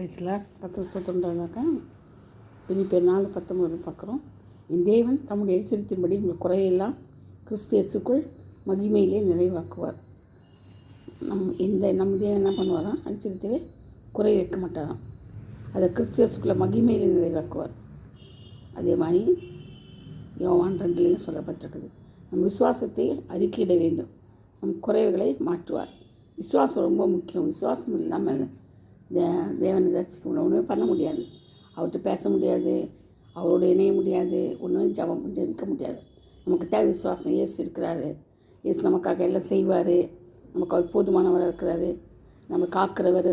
பிரைஸ்ல 10 சொத்துண்டாக்கா பிலிப்பியர் 4:19 பார்க்குறோம். என் தேவன் தம்முடைய ஐஸ்வரியத்தின்படி உங்கள் குறையெல்லாம் கிறிஸ்து இயேசுக்குள் மகிமையிலே நிறைவாக்குவார். நம்ம தேவன் என்ன பண்ணுவாராம்? ஐஸ்வரியத்திலே குறை வைக்க மாட்டாராம். அதை கிறிஸ்து இயேசுக்குள்ள மகிமையிலே நிறைவாக்குவார். அதே மாதிரி யோவான் 2 சொல்லப்பட்டிருக்குது. நம் விசுவாசத்தை அறிக்கையிட வேண்டும், நம் குறைவுகளை மாற்றுவார். விசுவாசம் ரொம்ப முக்கியம். விசுவாசம் இல்லாமல் தேவனை தரிசிக்க ஒன்றுமே பண்ண முடியாது. அவர்கிட்ட பேச முடியாது, அவரோட இணைய முடியாது, ஒன்றும் ஜெபிக்க முடியாது. நமக்கு தேவை விசுவாசம். இயேசு இருக்கிறாரு, இயேசு நமக்காக எல்லாம் செய்வார், நமக்கு அவர் போதுமானவராக இருக்கிறாரு, நம்ம காக்கிறவர்,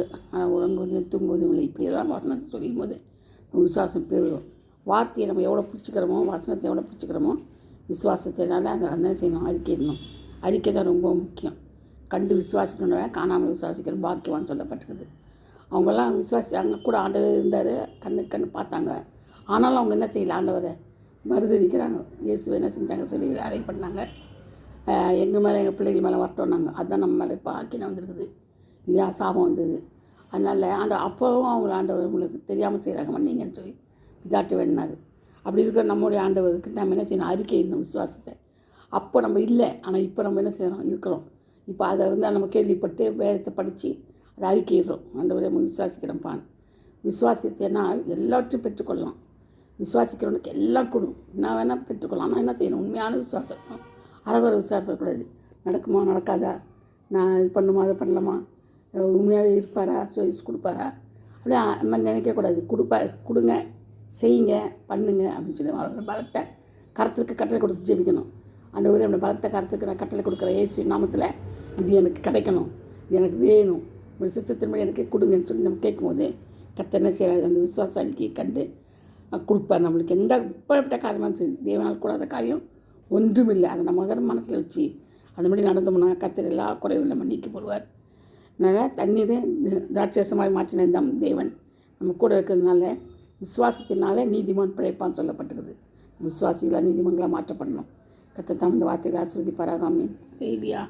உறங்குவதும் தூங்குவதும் இல்லை. இப்படியெல்லாம் வசனத்தை சொல்லும் போது நம்ம விசுவாசம் பெறுவோம். வார்த்தையை நம்ம எவ்வளோ பிடிச்சிக்கிறோமோ, வசனத்தை எவ்வளோ பிடிச்சிக்கிறோமோ, விசுவாசத்தினால அதை செய்யணும், அறிக்கையிடணும். அறிக்கை தான் ரொம்ப முக்கியம். கண்டு விசுவாசிக்கணும், காணாமல் விசுவாசிக்கிற பாக்கியவான்னு சொல்லப்பட்டிருக்குது. அவங்கெல்லாம் அங்கே கூட ஆண்டவர் இருந்தார், கண்ணு பார்த்தாங்க. ஆனாலும் அவங்க என்ன செய்யலை, ஆண்டவரை மறுதளிக்கிறாங்க. இயேசுவை என்ன செஞ்சாங்க, சொல்லி அறை பண்ணாங்க. எங்கள் மேலே எங்கள் பிள்ளைகள் மேலே வரட்டோன்னாங்க. அதுதான் நம்ம மேலே இப்போ ஆக்கின வந்திருக்குது இல்லையா, சாபம் வந்தது. அதனால் அப்போவும் அவங்கள ஆண்டவர் உங்களுக்கு தெரியாமல் செய்கிறாங்க, மன்னிங்கன்னு சொல்லி இதாட்டு வேணுனாரு. அப்படி இருக்கிற நம்முடைய ஆண்டவருக்கு நம்ம என்ன செய்யணும், அறிக்கை இன்னும் விசுவாசத்தை. அப்போ நம்ம இல்லை, ஆனால் இப்போ நம்ம என்ன செய்கிறோம், இருக்கிறோம். இப்போ அதை நம்ம கேள்விப்பட்டு வேதத்தை படித்து அதை அறிக்கையிடுறோம். ஆண்டவரே நம்ம விசுவாசிக்கிறோம்ப்பான். விசுவாசத்தினால் எல்லாவற்றையும் பெற்றுக்கொள்ளலாம். விசுவாசிக்கிறவனுக்கு எல்லாம் கொடும், என்ன வேணால் பெற்றுக்கொள்ளலாம். ஆனால் என்ன செய்யணும், உண்மையான விசுவாசம், அரகுற விசுவாசம் இருக்கக்கூடாது. நடக்குமா நடக்காதா, நான் இது பண்ணுமா அதை பண்ணலாமா, உண்மையாகவே இருப்பாரா, கொடுப்பாரா, அப்படியே அது மாதிரி நினைக்கக்கூடாது. கொடுங்க, செய்யுங்க, பண்ணுங்க அப்படின்னு சொல்லி அவரோட பலத்தை கருத்துக்கு கட்டளை கொடுத்து ஜெபிக்கணும். ஆண்டவரே நம்ம பலத்தை கருத்துக்கு நான் கட்டளை கொடுக்குற இயேசு நாமத்தில் இது எனக்கு கிடைக்கணும், இது எனக்கு வேணும், ஒரு சித்தத்தின்படி எனக்கு கொடுங்கன்னு சொல்லி நம்ம கேட்கும்போது கர்த்தர் என்ன செய்கிறாரு, அந்த விசுவாச அறிக்கையை கண்டு கொடுப்பார். நம்மளுக்கு எந்த இப்படிப்பட்ட காரியமாக சரி, தேவனால் கூடாத காரியம் ஒன்றும் இல்லை. அதை நம்ம மனசில் வச்சு அதுபடி நடந்தோம்னா கர்த்தர் எல்லா குறைவுள்ள மன்னிக்க போடுவார். அதனால் தண்ணீர் திராட்சரசமாக மாற்றின தேவன் நம்ம கூட இருக்கிறதுனால விசுவாசத்தினால நீதிமான் பிழைப்பான்னு சொல்லப்பட்டிருக்குது. விசுவாசிகளாக நீதிமன்களாக மாற்றப்படணும். கர்த்தர் தான் இந்த வார்த்தைகளை ஆசீர்வதிப்பாராக. ஆமென். ஹல்லேலூயா.